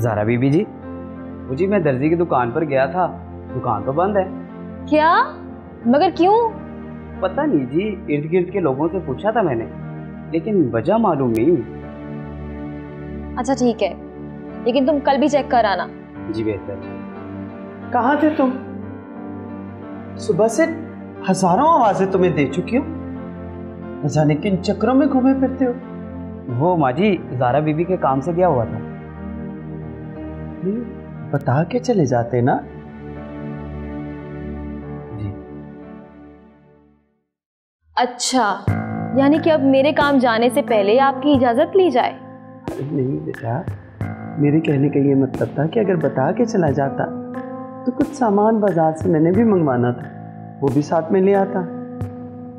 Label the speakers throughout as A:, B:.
A: ज़ारा बीबी जी, वो जी मैं दर्जी की दुकान पर गया था, दुकान तो बंद है।
B: क्या? मगर क्यों?
A: पता नहीं जी, इर्द गिर्द के लोगों से पूछा था मैंने, लेकिन वजह मालूम नहीं।
B: अच्छा ठीक है, लेकिन तुम कल भी चेक कर आना।
A: जी बेहतर।
C: कहाँ थे तुम? सुबह से हजारों आवाजें तुम्हें दे चुकी हूँ, न जाने किन चक्रों में घूमे फिरते हो।
A: वो माँ जी ज़ारा बीबी के काम से गया हुआ था।
C: बता के चले जाते ना।
A: जी।
B: अच्छा, यानी कि अब मेरे काम जाने से पहले आपकी इजाजत ली जाए?
C: नहीं बेटा, मेरे कहने का ये मतलब था कि अगर बता के चला जाता तो कुछ सामान बाजार से मैंने भी मंगवाना था, वो भी साथ में ले आता।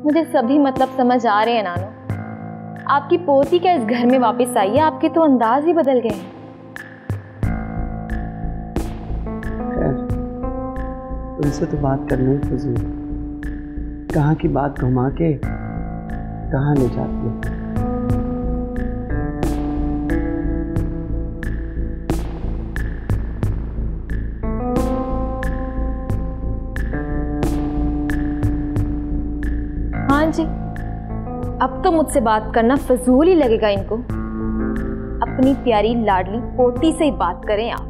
B: मुझे सभी मतलब समझ आ रहे हैं नानो। आपकी पोती क्या इस घर में वापस आई है? आपके तो अंदाज ही बदल गए हैं।
C: खैर, तुमसे तो बात करना ही फजूल, कहाँ की बात घुमा के कहाँ ले जाती है।
B: हाँ जी, अब तो मुझसे बात करना फजूल ही लगेगा इनको। अपनी प्यारी लाडली पोती से ही बात करें आप।